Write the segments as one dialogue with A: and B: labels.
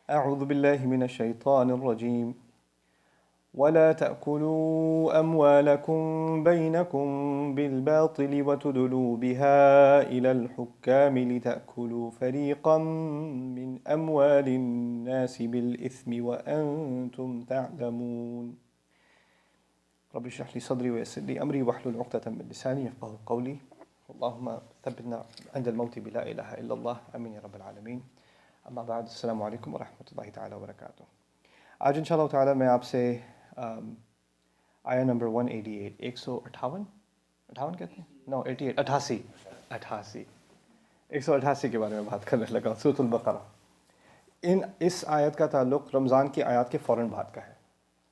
A: أعوذ بالله من الشيطان الرجيم ولا تأكلوا أموالكم بينكم بالباطل وتدلوا بها إلى الحكام لتأكلوا فريقا من أموال الناس بالإثم وأنتم تعلمون رب اشرح لي صدري ويسر لي أمري واحلل عقدة من لساني يفقهوا قولي اللهم ثبتنا عند الموت بلا إله إلا الله آمين يا رب العالمین. اما بعد السلام علیکم ورحمۃ اللہ تعالی وبرکاتہ. آج انشاءاللہ تعالی میں آپ سے آیا نمبر 188 158 کہتے ہیں نو 88 188 کے بارے میں بات کرنے لگا. سورۃ البقرہ. اس آیت کا تعلق رمضان کی آیات کے فوراً بعد کا ہے.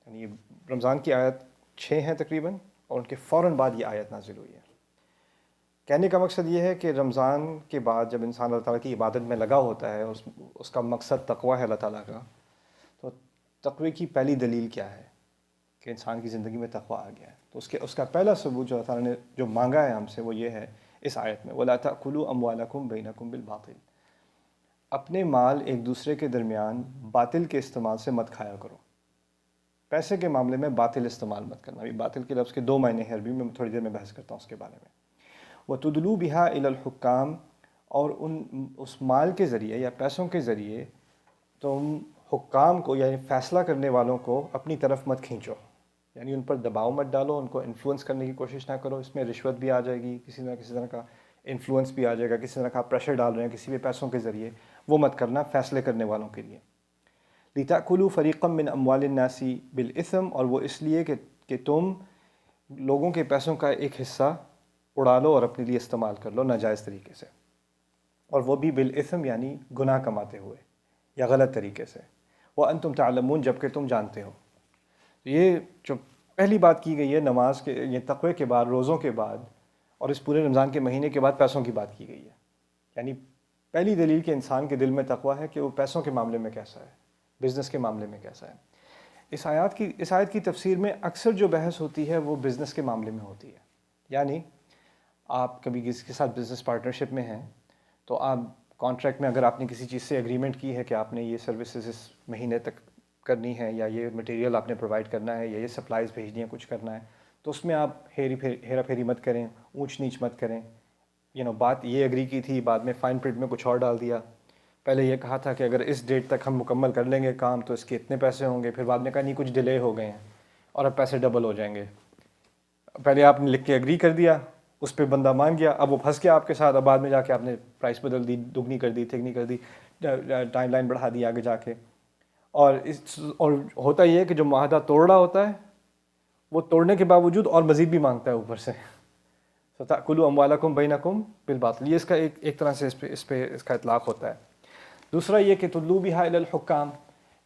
A: یعنی یہ رمضان کی آیت 6 ہیں تقریباً، اور ان کے فوراً بعد یہ آیت نازل ہوئی ہے. کہنے کا مقصد یہ ہے کہ رمضان کے بعد جب انسان اللہ تعالیٰ کی عبادت میں لگا ہوتا ہے اور اس کا مقصد تقوی ہے اللہ تعالیٰ کا، تو تقوی کی پہلی دلیل کیا ہے کہ انسان کی زندگی میں تقوی آ گیا ہے. تو اس کا پہلا ثبوت جو اللہ تعالیٰ نے جو مانگا ہے ہم سے وہ یہ ہے اس آیت میں وَلَا تَأْكُلُوا أَمْوَالَكُمْ بَيْنَكُمْ بِالْبَاطِلِ. اپنے مال ایک دوسرے کے درمیان باطل کے استعمال سے مت کھایا کرو. پیسے کے معاملے میں باطل استعمال مت کرنا. ابھی باطل کے لفظ کے 2 معنی ہیں عربی میں، تھوڑی دیر میں بحث کرتا ہوں اس کے بارے میں. وَتُدْلُوا بِهَا إِلَى الْحُكَّامِ، اور اس مال کے ذریعے یا پیسوں کے ذریعے تم حکام کو یعنی فیصلہ کرنے والوں کو اپنی طرف مت کھینچو. یعنی ان پر دباؤ مت ڈالو، ان کو انفلوئنس کرنے کی کوشش نہ کرو. اس میں رشوت بھی آ جائے گی، کسی طرح کا انفلوئنس بھی آ جائے گا، کسی طرح کا پریشر ڈال رہے ہیں کسی بھی پیسوں کے ذریعے، وہ مت کرنا فیصلے کرنے والوں کے لیے. لِتَأْكُلُوا فَرِيقًا مِّنْ أَمْوَالِ النَّاسِ بِالْإِثْمِ، اور وہ اس لیے کہ تم لوگوں کے پیسوں کا ایک حصہ اڑا لو اور اپنے لیے استعمال کر لو ناجائز طریقے سے، اور وہ بھی بالاسم یعنی گناہ کماتے ہوئے یا غلط طریقے سے. وَأَنْتُمْ تَعْلَمُونَ، جبکہ تم جانتے ہو. یہ جو پہلی بات کی گئی ہے نماز کے یہ تقوی کے بعد، روزوں کے بعد، اور اس پورے رمضان کے مہینے کے بعد پیسوں کی بات کی گئی ہے. یعنی پہلی دلیل کہ انسان کے دل میں تقوی ہے کہ وہ پیسوں کے معاملے میں کیسا ہے، بزنس کے معاملے میں کیسا ہے. اس آیت کی تفسیر میں اکثر جو بحث ہوتی ہے وہ بزنس کے معاملے میں ہوتی ہے. یعنی آپ کبھی کسی کے ساتھ بزنس پارٹنرشپ میں ہیں تو آپ کانٹریکٹ میں اگر آپ نے کسی چیز سے ایگریمنٹ کی ہے کہ آپ نے یہ سروسز اس مہینے تک کرنی ہے، یا یہ مٹیریل آپ نے پرووائڈ کرنا ہے، یا یہ سپلائز بھیجنی ہے، کچھ کرنا ہے، تو اس میں آپ ہیرا پھیری مت کریں، اونچ نیچ مت کریں. بات یہ ایگری کی تھی، بعد میں فائن پرنٹ میں کچھ اور ڈال دیا. پہلے یہ کہا تھا کہ اگر اس ڈیٹ تک ہم مکمل کر لیں گے کام تو اس کے اتنے پیسے ہوں گے، پھر بعد میں کہا نہیں کچھ ڈیلے ہو گئے ہیں اور اب پیسے ڈبل ہو جائیں گے. پہلے آپ نے لکھ کے ایگری کر دیا، اس پہ بندہ مان گیا، اب وہ پھنس گیا آپ کے ساتھ، اب بعد میں جا کے آپ نے پرائس بدل دی، دگنی کر دی، تگنی کر دی، ٹائم لائن بڑھا دی آگے جا کے. اور ہوتا یہ ہے کہ جو معاہدہ توڑ رہا ہوتا ہے وہ توڑنے کے باوجود اور مزید بھی مانگتا ہے اوپر سے. فَتَأْكُلُوا أَمْوَالَكُمْ بَيْنَكُمْ بِالْبَاطِلِ، یہ اس کا ایک طرح سے اس کا اطلاق ہوتا ہے. دوسرا یہ کہ تُدْلُوا بِهَا إِلَى الْحُكَّامِ،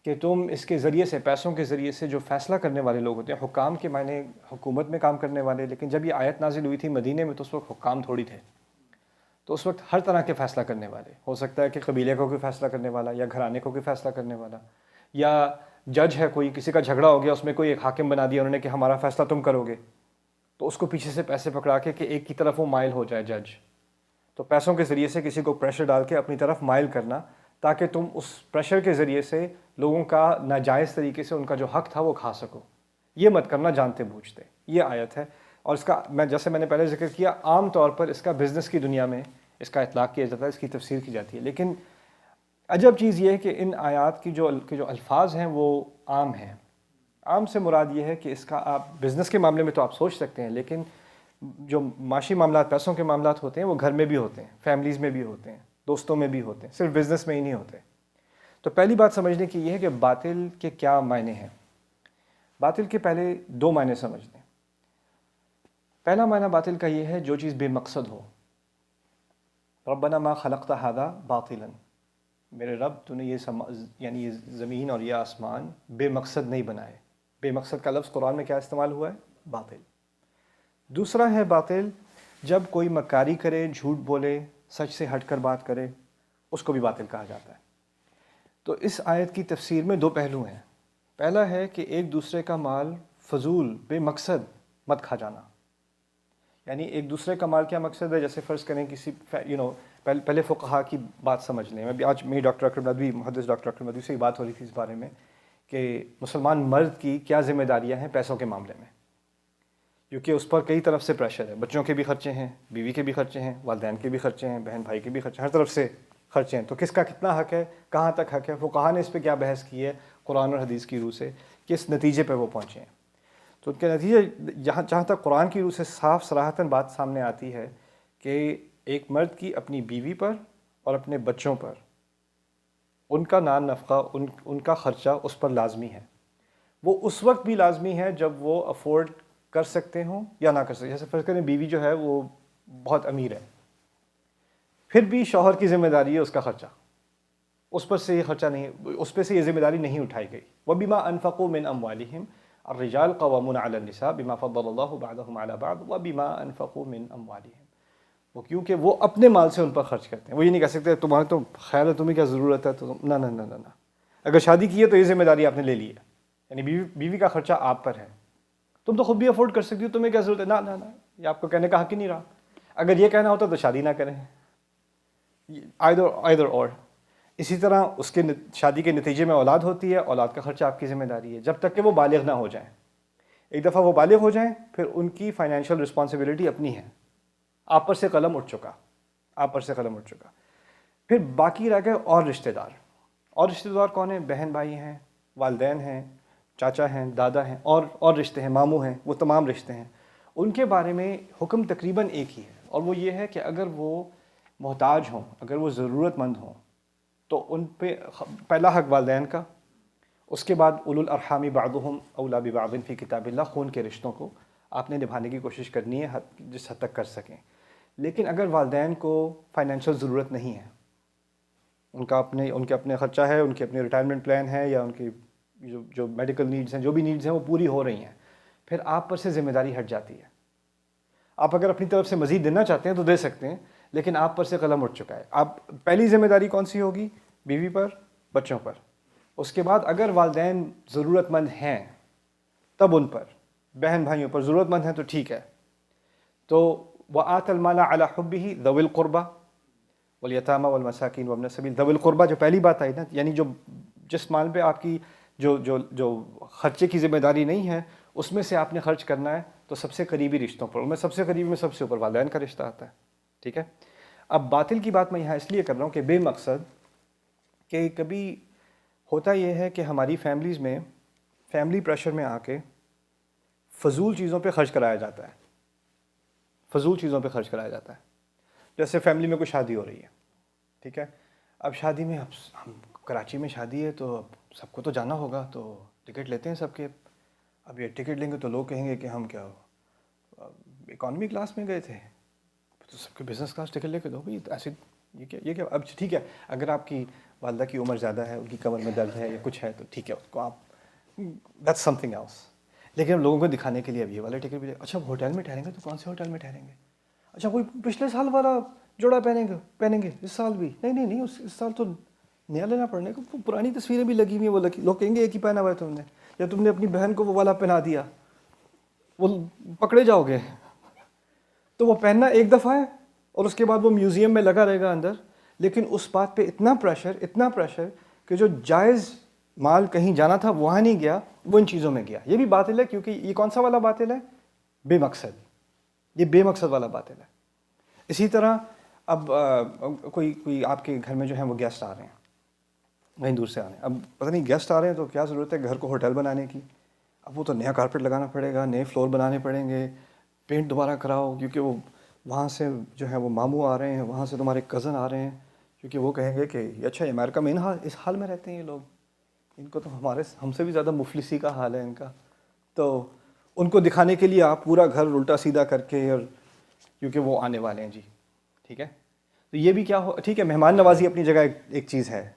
A: کہ تم اس کے ذریعے سے، پیسوں کے ذریعے سے جو فیصلہ کرنے والے لوگ ہوتے ہیں، حکام کے معنی حکومت میں کام کرنے والے. لیکن جب یہ آیت نازل ہوئی تھی مدینے میں تو اس وقت حکام تھوڑی تھے، تو اس وقت ہر طرح کے فیصلہ کرنے والے. ہو سکتا ہے کہ قبیلے کو کوئی فیصلہ کرنے والا، یا گھرانے کو کوئی فیصلہ کرنے والا، یا جج ہے کوئی، کسی کا جھگڑا ہو گیا اس میں کوئی ایک حاکم بنا دیا انہوں نے کہ ہمارا فیصلہ تم کرو گے، تو اس کو پیچھے سے پیسے پکڑا کے کہ ایک کی طرف وہ مائل ہو جائے جج. تو پیسوں کے ذریعے سے کسی کو پریشر ڈال کے اپنی طرف مائل کرنا تاکہ تم اس پریشر کے ذریعے سے لوگوں کا ناجائز طریقے سے ان کا جو حق تھا وہ کھا سکو. یہ مت کرنا جانتے بوجھتے. یہ آیت ہے. اور اس کا جیسے میں نے پہلے ذکر کیا، عام طور پر اس کا بزنس کی دنیا میں اس کا اطلاق کیا جاتا ہے، اس کی تفسیر کی جاتی ہے. لیکن عجب چیز یہ ہے کہ ان آیات کی جو الفاظ ہیں وہ عام ہیں. عام سے مراد یہ ہے کہ اس کا آپ بزنس کے معاملے میں تو آپ سوچ سکتے ہیں، لیکن جو معاشی معاملات، پیسوں کے معاملات ہوتے ہیں وہ گھر میں بھی ہوتے ہیں، فیملیز میں بھی ہوتے ہیں، دوستوں میں بھی ہوتے ہیں، صرف بزنس میں ہی نہیں ہوتے. تو پہلی بات سمجھنے کی یہ ہے کہ باطل کے کیا معنی ہیں. باطل کے پہلے 2 معنی سمجھ لیں. پہلا معنی باطل کا یہ ہے جو چیز بے مقصد ہو. ربنا ما خلقت هذا باطلا، میرے رب تو نے یعنی یہ زمین اور یہ آسمان بے مقصد نہیں بنائے. بے مقصد کا لفظ قرآن میں کیا استعمال ہوا ہے؟ باطل. دوسرا ہے باطل جب کوئی مکاری کرے، جھوٹ بولے، سچ سے ہٹ کر بات کرے، اس کو بھی باطل کہا جاتا ہے. تو اس آیت کی تفسیر میں 2 پہلو ہیں. پہلا ہے کہ ایک دوسرے کا مال فضول بے مقصد مت کھا جانا. یعنی ایک دوسرے کا مال کیا مقصد ہے؟ جیسے فرض کریں کسی پہلے فقہا کی بات سمجھ لیں. میں بھی آج میری ڈاکٹر اکرم ندوی محدث ڈاکٹر اکرم ندوی سے ہی بات ہو رہی تھی اس بارے میں کہ مسلمان مرد کی کیا ذمہ داریاں ہیں پیسوں کے معاملے میں، کیونکہ اس پر کئی طرف سے پریشر ہے. بچوں کے بھی خرچے ہیں، بیوی کے بھی خرچے ہیں، والدین کے بھی خرچے ہیں، بہن بھائی کے بھی خرچے ہیں، ہر طرف سے خرچے ہیں. تو کس کا کتنا حق ہے، کہاں تک حق ہے، فقہا نے اس پہ کیا بحث کی ہے قرآن اور حدیث کی روح سے، کس نتیجے پہ وہ پہنچے ہیں. تو ان کے نتیجے جہاں تک قرآن کی روح سے صاف صراحتاً بات سامنے آتی ہے کہ ایک مرد کی اپنی بیوی پر اور اپنے بچوں پر ان کا نان نفقہ، ان کا خرچہ اس پر لازمی ہے. وہ اس وقت بھی لازمی ہے جب وہ افورڈ کر سکتے ہوں یا نہ کر سکتے. جیسے فرض کریں بیوی جو ہے وہ بہت امیر ہے، پھر بھی شوہر کی ذمہ داری ہے اس کا خرچہ، اس پر سے یہ خرچہ نہیں، اس پہ سے یہ ذمہ داری نہیں اٹھائی گئی. وَبِمَا أَنفَقُوا مِنْ أَمْوَالِهِمْ الرِّجَالُ قَوَّامُونَ عَلَى النِّسَاءِ بِمَا فَضَّلَ اللَّهُ بَعْضَهُمْ عَلَى بَعْضٍ وَبِمَا أَنفَقُوا مِنْ أَمْوَالِهِمْ. وہ کیونکہ وہ اپنے مال سے ان پر خرچ کرتے ہیں. وہ یہ نہیں کہہ سکتے تمہارے تو خیال ہے تمہیں کیا ضرورت ہے، تو نہ نہ نہ نہ نہ. اگر شادی کی ہے تو یہ ذمہ داری آپ نے لے لی ہے، یعنی بیوی کا خرچہ آپ پر ہے. تم تو خود بھی افورڈ کر سکتی ہو، تمہیں کیا ضرورت ہے، نہ نہ نہ. یہ آپ کو کہنے کا حق ہی نہیں رہا. اگر یہ کہنا ہوتا تو شادی نہ کریں. either or. اسی طرح اس کے شادی کے نتیجے میں اولاد ہوتی ہے، اولاد کا خرچہ آپ کی ذمہ داری ہے جب تک کہ وہ بالغ نہ ہو جائیں. ایک دفعہ وہ بالغ ہو جائیں پھر ان کی فائنینشیل رسپانسبلٹی اپنی ہے، آپ پر سے قلم اٹھ چکا، آپ پر سے قلم اٹھ چکا. پھر باقی رہ گئے اور رشتہ دار. اور رشتہ دار کون ہیں؟ بہن بھائی ہیں، والدین ہیں، چاچا ہیں، دادا ہیں، اور رشتے ہیں، ماموں ہیں، وہ تمام رشتے ہیں. ان کے بارے میں حکم تقریباً ایک ہی ہے، اور وہ یہ ہے کہ اگر وہ محتاج ہوں، اگر وہ ضرورت مند ہوں، تو ان پہ پہلا حق والدین کا، اس کے بعد اولو الارحام بعضهم اولی ببعض فی کتاب اللہ، خون کے رشتوں کو آپ نے نبھانے کی کوشش کرنی ہے جس حد تک کر سکیں. لیکن اگر والدین کو فائنینشیل ضرورت نہیں ہے، ان کے اپنے خرچہ ہے، ان کے اپنے ریٹائرمنٹ پلان ہے، یا ان کی جو میڈیکل نیڈز ہیں، جو بھی نیڈز ہیں وہ پوری ہو رہی ہیں، پھر آپ پر سے ذمہ داری ہٹ جاتی ہے. آپ اگر اپنی طرف سے مزید دینا چاہتے ہیں تو دے سکتے ہیں، لیکن آپ پر سے قلم اٹھ چکا ہے. آپ پہلی ذمہ داری کون سی ہوگی؟ بیوی پر، بچوں پر. اس کے بعد اگر والدین ضرورت مند ہیں تب ان پر، بہن بھائیوں پر ضرورت مند ہیں تو ٹھیک ہے. تو وَآتَ الْمَالَ عَلَى حُبِّهِ ذَوِي الْقُرْبَى وَالْيَتَامَى وَالْمَسَاكِينِ وَابْنَ السَّبِيلِ. ذوی القربہ جو پہلی بات آئی نا، یعنی جس مال پہ آپ کی جو خرچے کی ذمہ داری نہیں ہے اس میں سے آپ نے خرچ کرنا ہے، تو سب سے قریبی رشتوں پر. میں سب سے قریبی میں سب سے اوپر والدین کا رشتہ آتا ہے. ٹھیک ہے. اب باطل کی بات میں یہاں اس لیے کر رہا ہوں کہ بے مقصد کہ کبھی ہوتا یہ ہے کہ ہماری فیملیز میں فیملی پریشر میں آ کے فضول چیزوں پہ خرچ کرایا جاتا ہے، فضول چیزوں پہ خرچ کرایا جاتا ہے. جیسے فیملی میں کوئی شادی ہو رہی ہے، ٹھیک ہے. اب شادی میں ہم کراچی میں شادی ہے تو اب سب کو تو جانا ہوگا، تو ٹکٹ لیتے ہیں سب کے. اب یہ ٹکٹ لیں گے تو لوگ کہیں گے کہ ہم کیا اکانومی کلاس میں گئے تھے، تو سب کے بزنس کلاس ٹکٹ لے کے دو بھائی. ایسے یہ کیا اب ٹھیک ہے اگر آپ کی والدہ کی عمر زیادہ ہے، ان کی کمر میں درد ہے یا کچھ ہے تو ٹھیک ہے، اس کو آپ دیٹس سم تھنگ ایلس. لیکن ہم لوگوں کو دکھانے کے لیے اب یہ والا ٹکٹ بھی اچھا ہوٹل میں ٹھہریں گے تو کون سے ہوٹل میں ٹھہریں گے؟ اچھا کوئی پچھلے سال والا جوڑا پہنیں گے اس سال بھی؟ نہیں اس سال تو نیا لینا پڑنے کو. پرانی تصویریں بھی لگی ہوئی ہیں، وہ لوگ کہیں گے ایک ہی پہنا ہوا ہے تم نے، یا تم نے اپنی بہن کو وہ والا پہنا دیا، وہ پکڑے جاؤ گے. تو وہ پہننا ایک دفعہ ہے اور اس کے بعد وہ میوزیم میں لگا رہے گا اندر. لیکن اس بات پہ اتنا پریشر کہ جو جائز مال کہیں جانا تھا وہاں نہیں گیا، وہ ان چیزوں میں گیا. یہ بھی باطل ہے، کیونکہ یہ کون سا والا باطل ہے؟ بے مقصد. یہ بے مقصد والا باطل ہے. اسی طرح اب کوئی آپ کے گھر میں جو ہیں وہ گیسٹ آ رہے ہیں، کہیں دور سے آ رہے ہیں. اب پتہ نہیں گیسٹ آ رہے ہیں تو کیا ضرورت ہے گھر کو ہوٹل بنانے کی. اب وہ تو نیا کارپیٹ لگانا پڑے گا، نئے فلور بنانے پڑیں گے، پینٹ دوبارہ کراؤ، کیونکہ وہ وہاں سے جو ہے وہ ماموں آ رہے ہیں، وہاں سے تمہارے کزن آ رہے ہیں، کیونکہ وہ کہیں گے کہ اچھا امریکہ میں اس حال میں رہتے ہیں یہ لوگ، ان کو تو ہم سے بھی زیادہ مفلسی کا حال ہے ان کا. تو ان کو دکھانے کے لیے آپ پورا گھر الٹا سیدھا کر کے، اور کیونکہ وہ آنے والے ہیں جی. ٹھیک ہے. تو یہ بھی کیا ہو، ٹھیک ہے مہمان نوازی اپنی جگہ ایک چیز ہے،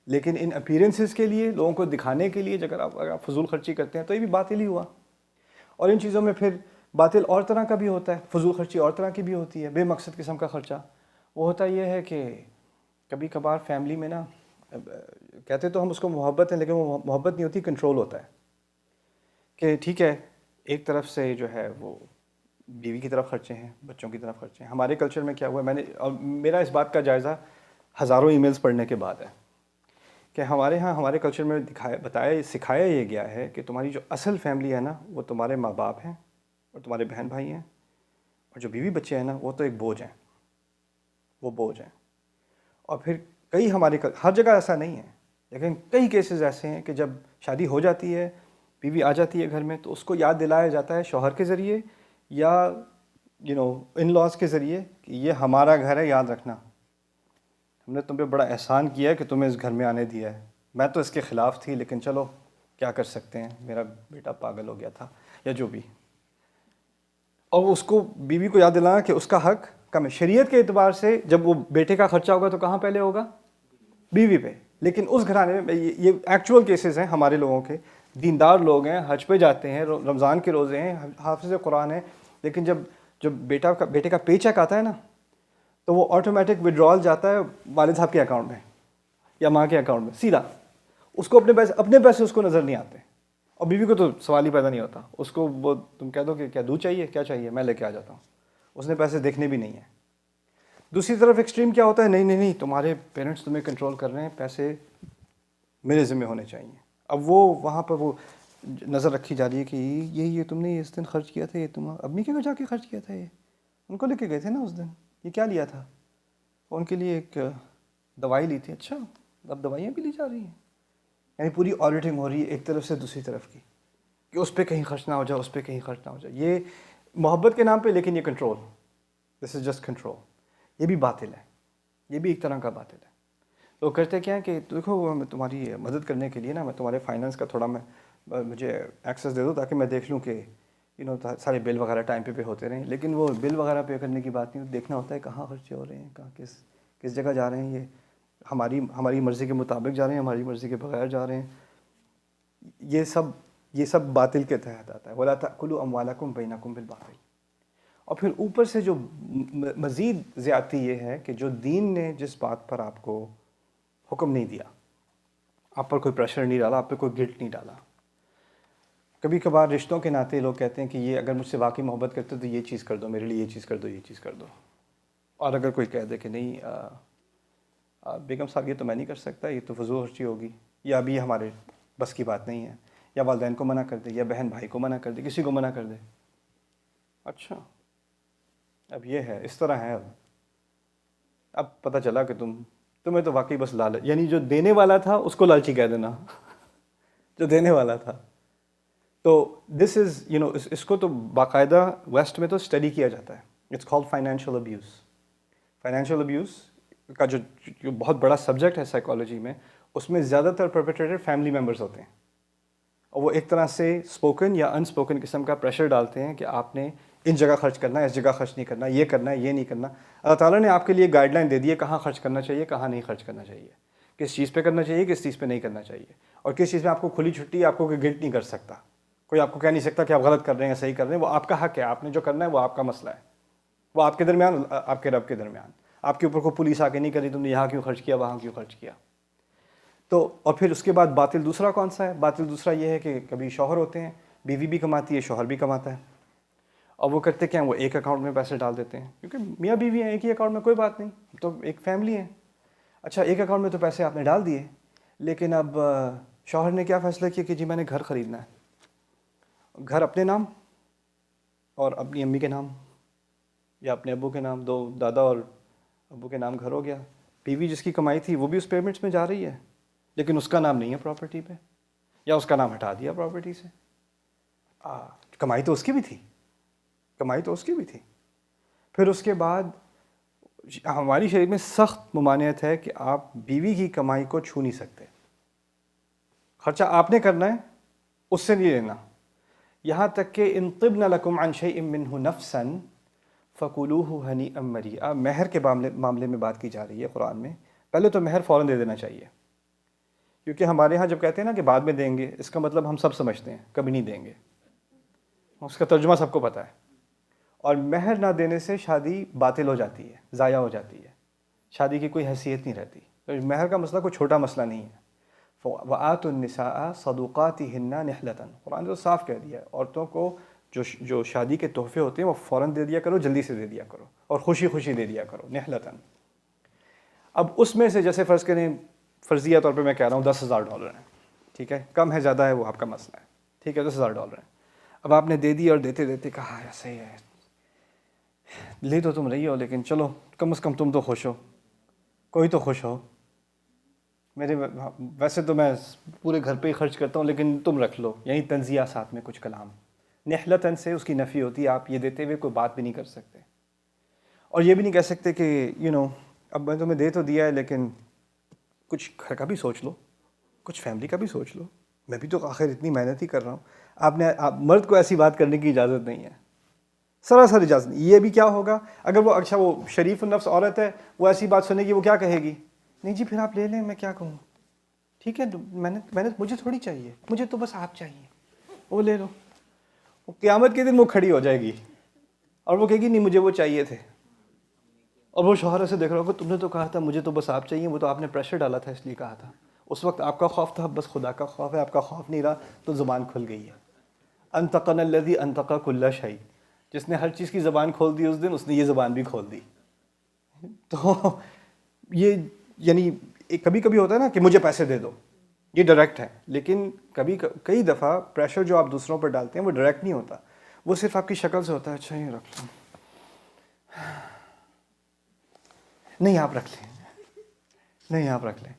A: لیکن ان اپیرنسز کے لیے، لوگوں کو دکھانے کے لیے اگر آپ فضول خرچی کرتے ہیں تو یہ بھی باطل ہی ہوا. اور ان چیزوں میں پھر باطل اور طرح کا بھی ہوتا ہے، فضول خرچی اور طرح کی بھی ہوتی ہے. بے مقصد قسم کا خرچہ وہ ہوتا یہ ہے کہ کبھی کبھار فیملی میں نا، کہتے تو ہم اس کو محبت ہے، لیکن وہ محبت نہیں ہوتی، کنٹرول ہوتا ہے. کہ ٹھیک ہے ایک طرف سے جو ہے وہ بیوی کی طرف خرچے ہیں، بچوں کی طرف خرچے ہیں. ہمارے کلچر میں کیا ہوا ہے، میں نے اور میرا اس بات کا جائزہ ہزاروں ای میلز پڑھنے کے بعد ہے کہ ہمارے ہاں ہمارے کلچر میں سکھایا یہ گیا ہے کہ تمہاری جو اصل فیملی ہے نا وہ تمہارے ماں باپ ہیں اور تمہارے بہن بھائی ہیں، اور جو بیوی بچے ہیں نا وہ تو ایک بوجھ ہیں، وہ بوجھ ہیں. اور پھر کئی ہر جگہ ایسا نہیں ہے، لیکن کئی کیسز ایسے ہیں کہ جب شادی ہو جاتی ہے، بیوی آ جاتی ہے گھر میں، تو اس کو یاد دلایا جاتا ہے شوہر کے ذریعے یا ان لاز کے ذریعے کہ یہ ہمارا گھر ہے، یاد رکھنا، ہم نے تم پہ بڑا احسان کیا ہے کہ تمہیں اس گھر میں آنے دیا ہے. میں تو اس کے خلاف تھی، لیکن چلو کیا کر سکتے ہیں، میرا بیٹا پاگل ہو گیا تھا یا جو بھی. اور اس کو بیوی کو یاد دلانا کہ اس کا حق کم ہے. شریعت کے اعتبار سے جب وہ بیٹے کا خرچہ ہوگا تو کہاں پہلے ہوگا؟ بیوی پہ. لیکن اس گھرانے میں یہ ایکچوئل کیسز ہیں ہمارے لوگوں کے، دیندار لوگ ہیں، حج پہ جاتے ہیں، رمضان کے روزے ہیں، حافظ قرآن ہیں، لیکن جب بیٹے کا پے چیک آتا ہے نا تو وہ آٹومیٹک وڈرال جاتا ہے والد صاحب کے اکاؤنٹ میں یا ماں کے اکاؤنٹ میں سیدھا. اس کو اپنے پیسے اس کو نظر نہیں آتے. اور بیوی کو تو سوال ہی پیدا نہیں ہوتا، اس کو وہ تم کہہ دو کہ کیا دودھ چاہیے، کیا چاہیے، میں لے کے آ جاتا ہوں. اس نے پیسے دیکھنے بھی نہیں ہیں. دوسری طرف ایکسٹریم کیا ہوتا ہے، نہیں تمہارے پیرنٹس تمہیں کنٹرول کر رہے ہیں، پیسے میرے ذمہ ہونے چاہیے. اب وہ وہاں پر وہ نظر رکھی جا رہی ہے کہ یہ تم نے اس دن خرچ کیا تھا، یہ تم امی کے گھر جا کے خرچ کیا تھا، یہ ان کو لے کے گئے تھے نا اس دن، یہ کیا لیا تھا، ان کے لیے ایک دوائی لی تھی. اچھا اب دوائیاں بھی لی جا رہی ہیں. یعنی پوری آڈیٹنگ ہو رہی ہے ایک طرف سے دوسری طرف کی کہ اس پہ کہیں خرچ نہ ہو جائے، اس پہ کہیں خرچ نہ ہو جائے. یہ محبت کے نام پہ، لیکن یہ control, this is just control. یہ بھی باطل ہے، یہ بھی ایک طرح کا باطل ہے. تو کرتے کیا ہے کہ دیکھو میں تمہاری مدد کرنے کے لیے نا، میں تمہارے فائنانس کا تھوڑا مجھے ایکسیس دے دو تاکہ میں دیکھ لوں کہ سارے بل وغیرہ ٹائم پہ ہوتے رہیں. لیکن وہ بل وغیرہ پے کرنے کی بات نہیں، دیکھنا ہوتا ہے کہاں خرچے ہو رہے ہیں، کہاں کس جگہ جا رہے ہیں، یہ ہماری مرضی کے مطابق جا رہے ہیں، ہماری مرضی کے بغیر جا رہے ہیں. یہ سب باطل کے تحت آتا ہے. وَلَا تَأْكُلُوا أَمْوَالَكُمْ بَيْنَكُمْ بِالْبَاطِلِ. اور پھر اوپر سے جو مزید زیادتی یہ ہے کہ جو دین نے جس بات پر آپ کو حکم نہیں دیا، آپ پر کوئی پریشر نہیں ڈالا، آپ پہ کوئی گلٹ نہیں ڈالا. کبھی کبھار رشتوں کے ناطے لوگ کہتے ہیں کہ یہ اگر مجھ سے واقعی محبت کرتے تو یہ چیز کر دو میرے لیے، یہ چیز کر دو، یہ چیز کر دو. اور اگر کوئی کہہ دے کہ نہیں بیگم صاحب یہ تو میں نہیں کر سکتا، یہ تو فضول خرچی ہوگی، یا ابھی ہمارے بس کی بات نہیں ہے، یا والدین کو منع کر دے، یا بہن بھائی کو منع کر دے، کسی کو منع کر دے. اچھا اب یہ ہے، اس طرح ہے. اب پتہ چلا کہ تمہیں تو واقعی بس لالچ، یعنی جو دینے والا تھا اس کو لالچی کہہ دینا جو دینے والا تھا. تو دس از اس کو تو باقاعدہ ویسٹ میں تو اسٹڈی کیا جاتا ہے. It's called financial abuse. Financial abuse کا جو بہت بڑا سبجیکٹ ہے سائیکالوجی میں، اس میں زیادہ تر پرپیٹریٹر فیملی ممبرز ہوتے ہیں، اور وہ ایک طرح سے اسپوکن یا ان اسپوکن قسم کا پریشر ڈالتے ہیں کہ آپ نے ان جگہ خرچ کرنا ہے، اس جگہ خرچ نہیں کرنا، یہ کرنا ہے، یہ نہیں کرنا. اللہ تعالیٰ نے آپ کے لیے گائیڈ لائن دے دی ہے کہاں خرچ کرنا چاہیے، کہاں نہیں خرچ کرنا چاہیے، کس چیز پہ کرنا چاہیے، کس چیز پہ نہیں کرنا چاہیے، اور کس چیز میں آپ کو کھلی چھٹی ہے، آپ کو کوئی گلٹ نہیں کر سکتا، کوئی آپ کو کہہ نہیں سکتا کہ آپ غلط کر رہے ہیں یا صحیح کر رہے ہیں. وہ آپ کا حق ہے، آپ نے جو کرنا ہے وہ آپ کا مسئلہ ہے، وہ آپ کے درمیان، آپ کے رب کے درمیان. آپ کے اوپر کو پولیس آ کے نہیں کری تم نے یہاں کیوں خرچ کیا، وہاں کیوں خرچ کیا. تو اور پھر اس کے بعد باطل دوسرا کون سا ہے؟ باطل دوسرا یہ ہے کہ کبھی شوہر ہوتے ہیں، بیوی بھی کماتی ہے، شوہر بھی کماتا ہے، اور وہ کرتے کیا ہیں، وہ ایک اکاؤنٹ میں پیسے ڈال دیتے ہیں، کیونکہ میاں بیوی ہیں ایک ہی اکاؤنٹ میں، کوئی بات نہیں، تو ایک فیملی ہے. اچھا ایک اکاؤنٹ میں تو پیسے آپ نے ڈال دیے، لیکن اب شوہر نے کیا فیصلہ کیا کہ جی میں نے گھر خریدنا ہے، گھر اپنے نام اور اپنی امی کے نام یا اپنے ابو کے نام، دو دادا اور ابو کے نام گھر ہو گیا. بیوی جس کی کمائی تھی وہ بھی اس پیمنٹس میں جا رہی ہے، لیکن اس کا نام نہیں ہے پراپرٹی پہ، یا اس کا نام ہٹا دیا پراپرٹی سے. کمائی تو اس کی بھی تھی، کمائی تو اس کی بھی تھی. پھر اس کے بعد ہماری شریعت میں سخت ممانعت ہے کہ آپ بیوی کی کمائی کو چھو نہیں سکتے. خرچہ آپ نے کرنا ہے، اس سے نہیں لینا. یہاں تک کہ ان طبن لکم عن شیء منہ نفسا فکلوہ ہنیئا مریئا. مہر کے معاملے میں بات کی جا رہی ہے قرآن میں. پہلے تو مہر فوراً دے دینا چاہیے، کیونکہ ہمارے ہاں جب کہتے ہیں نا کہ بعد میں دیں گے، اس کا مطلب ہم سب سمجھتے ہیں کبھی نہیں دیں گے، اس کا ترجمہ سب کو پتہ ہے. اور مہر نہ دینے سے شادی باطل ہو جاتی ہے، ضائع ہو جاتی ہے، شادی کی کوئی حیثیت نہیں رہتی. تو مہر کا مسئلہ کوئی چھوٹا مسئلہ نہیں ہے. وَآتُوا النِّسَاءَ صَدُقَاتِهِنَّ نِحْلَةً. قرآن نے تو صاف کہہ دیا ہے عورتوں کو جو شادی کے تحفے ہوتے ہیں وہ فوراً دے دیا کرو، جلدی سے دے دیا کرو، اور خوشی خوشی دے دیا کرو نہلتاً. اب اس میں سے جیسے فرض کریں، فرضیہ طور پہ میں کہہ رہا ہوں $10,000 ہیں، ٹھیک ہے، کم ہے زیادہ ہے وہ آپ کا مسئلہ ہے، ٹھیک ہے، $10,000 ہیں. اب آپ نے دے دی اور دیتے دیتے کہا ایسے ہی ہے، لے تو تم رہی ہو لیکن چلو کم از کم تم تو خوش ہو، کوئی تو خوش ہو. میرے ویسے تو میں پورے گھر پہ ہی خرچ کرتا ہوں لیکن تم رکھ لو، یہیں تنزیہ ساتھ میں کچھ کلام. نہلتاً سے اس کی نفی ہوتی ہے، آپ یہ دیتے ہوئے کوئی بات بھی نہیں کر سکتے، اور یہ بھی نہیں کہہ سکتے کہ اب میں تمہیں دے تو دیا ہے لیکن کچھ گھر کا بھی سوچ لو، کچھ فیملی کا بھی سوچ لو، میں بھی تو آخر اتنی محنت ہی کر رہا ہوں. آپ مرد کو ایسی بات کرنے کی اجازت نہیں ہے، سراسر اجازت نہیں. یہ بھی کیا ہوگا اگر وہ وہ شریف النفس عورت ہے، وہ ایسی بات سنے گی، وہ کیا کہے گی؟ نہیں جی پھر آپ لے لیں، میں کیا کہوں، ٹھیک ہے، محنت مجھے تھوڑی چاہیے، مجھے تو بس آپ چاہیے، وہ لے لو. قیامت کے دن وہ کھڑی ہو جائے گی اور وہ کہے گی نہیں مجھے وہ چاہیے تھے. اور وہ شوہر سے دیکھ رہا ہوگا، تم نے تو کہا تھا مجھے تو بس آپ چاہیے، وہ تو آپ نے پریشر ڈالا تھا اس لیے کہا تھا. اس وقت آپ کا خوف تھا، بس خدا کا خوف ہے، آپ کا خوف نہیں رہا تو زبان کھل گئی ہے. انطقنا الذی انطق کل شیء، جس نے ہر چیز کی زبان کھول دی اس دن، اس نے یہ زبان بھی کھول دی. تو یہ یعنی کبھی کبھی ہوتا ہے نا کہ مجھے پیسے دے دو، یہ ڈائریکٹ ہے، لیکن کئی دفعہ پریشر جو آپ دوسروں پر ڈالتے ہیں وہ ڈائریکٹ نہیں ہوتا، وہ صرف آپ کی شکل سے ہوتا ہے. اچھا یہ رکھ لوں، نہیں آپ رکھ لیں، نہیں آپ رکھ لیں،